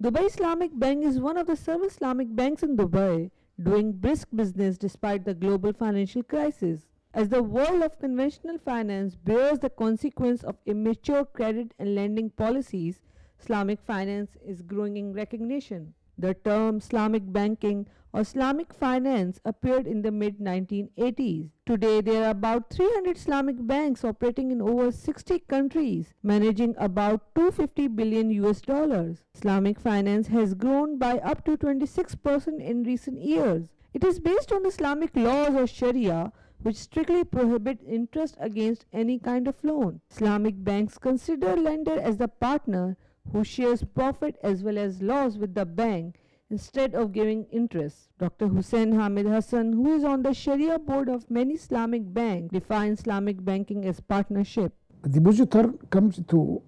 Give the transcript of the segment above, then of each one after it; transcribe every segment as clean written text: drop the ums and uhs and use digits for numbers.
Dubai Islamic Bank is one of the several Islamic banks in Dubai, doing brisk business despite the global financial crisis. As the world of conventional finance bears the consequence of immature credit and lending policies, Islamic finance is growing in recognition. The term Islamic banking or Islamic finance appeared in the mid 1980s. Today, there are about 300 Islamic banks operating in over 60 countries, managing about 250 billion US dollars. Islamic finance has grown by up to 26% in recent years. It is based on Islamic laws or Sharia, which strictly prohibit interest against any kind of loan. Islamic banks consider lender as the partner who shares profit as well as loss with the bank instead of giving interest. Dr. Hussein Hamid Hassan, who is on the Sharia board of many Islamic banks, defines Islamic banking as partnership. A depositor comes to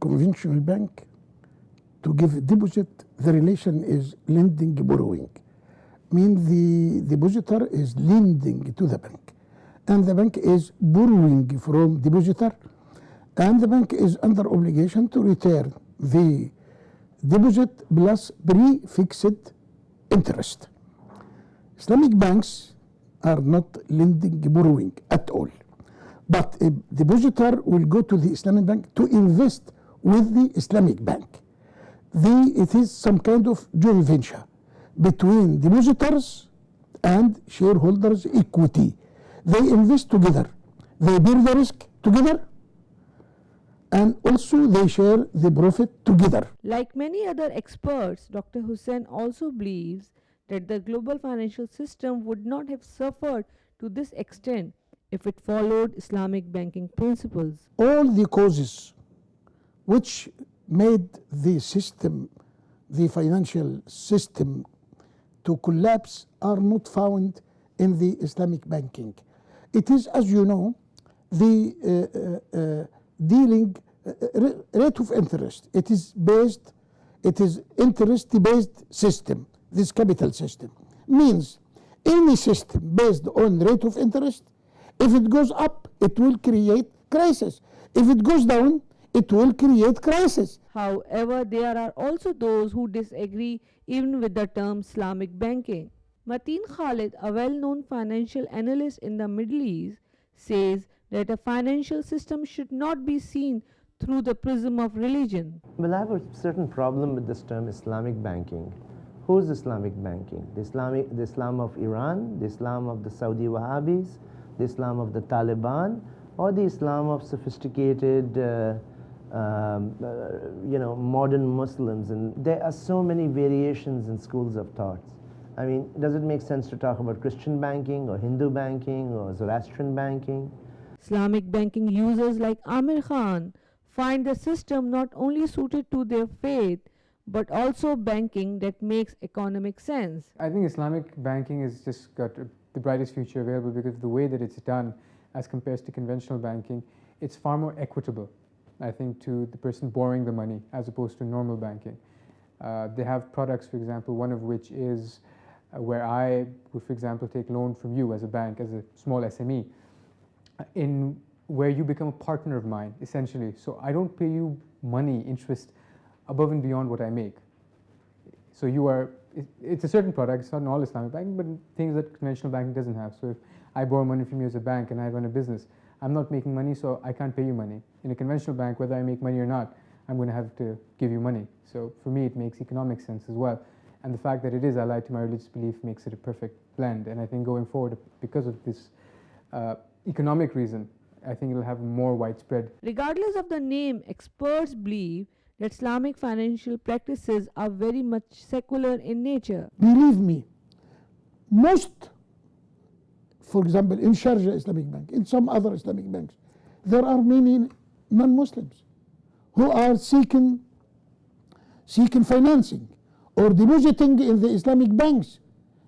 conventional bank to give a deposit. The relation is lending, borrowing. Means the depositor is lending to the bank, and the bank is borrowing from depositor, and the bank is under obligation to return the deposit plus prefixed interest. Islamic banks are not lending, borrowing at all. But a depositor will go to the Islamic bank to invest with the Islamic bank. It is some kind of joint venture between depositors and shareholders' equity. They invest together. They bear the risk together, and also they share the profit together. Like many other experts, Dr. Hussain also believes that the global financial system would not have suffered to this extent if it followed Islamic banking principles. All the causes which made the system, the financial system, to collapse are not found in the Islamic banking. It is, as you know, the dealing rate of interest. It is interest-based system. This capital system means any system based on rate of interest, if it goes up, it will create crisis. If it goes down, it will create crisis. However, there are also those who disagree even with the term Islamic banking. Mateen Khalid, a well-known financial analyst in the Middle East, says that a financial system should not be seen through the prism of religion. Well, I have a certain problem with this term Islamic banking. Who's Islamic banking? The Islam of Iran, the Islam of the Saudi Wahhabis, the Islam of the Taliban, or the Islam of sophisticated modern Muslims? And there are so many variations in schools of thoughts. I mean, does it make sense to talk about Christian banking or Hindu banking or Zoroastrian banking? Islamic banking users like Amir Khan find the system not only suited to their faith but also banking that makes economic sense. I think Islamic banking has just got the brightest future available because of the way that it's done as compared to conventional banking. It's far more equitable, I think, to the person borrowing the money as opposed to normal banking. They have products, for example, one of which is where I would, for example, take loan from you as a bank, as a small SME, in where you become a partner of mine, essentially. So I don't pay you money, interest, above and beyond what I make. So it's a certain product, it's not an all Islamic banking, but things that conventional banking doesn't have. So if I borrow money from you as a bank and I run a business, I'm not making money, so I can't pay you money. In a conventional bank, whether I make money or not, I'm going to have to give you money. So for me, it makes economic sense as well. And the fact that it is allied to my religious belief makes it a perfect blend. And I think going forward, because of this economic reason, I think it'll have more widespread. Regardless of the name, experts believe that Islamic financial practices are very much secular in nature. Believe me, most, for example, in Sharjah Islamic Bank, in some other Islamic banks, there are many non-Muslims who are seeking financing or depositing in the Islamic banks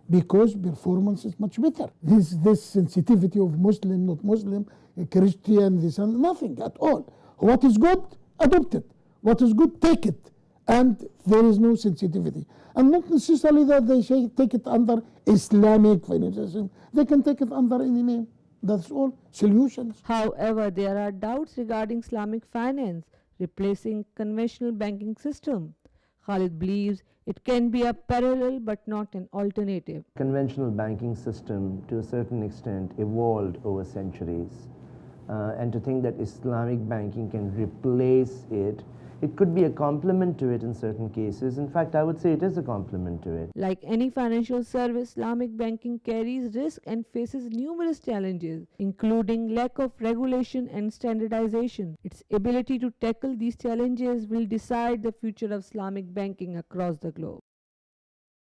because performance is much better. This sensitivity of Muslim, not Muslim, Christian, this and nothing at all. What is good, adopt it. What is good, take it. And there is no sensitivity. And not necessarily that they say take it under Islamic financial system. They can take it under any name. That's all. Solutions. However, there are doubts regarding Islamic finance replacing conventional banking system. Khalid believes it can be a parallel but not an alternative. Conventional banking system, to a certain extent, evolved over centuries. And to think that Islamic banking can replace it, it could be a complement to it in certain cases. In fact, I would say it is a complement to it. Like any financial service, Islamic banking carries risk and faces numerous challenges, including lack of regulation and standardization. Its ability to tackle these challenges will decide the future of Islamic banking across the globe.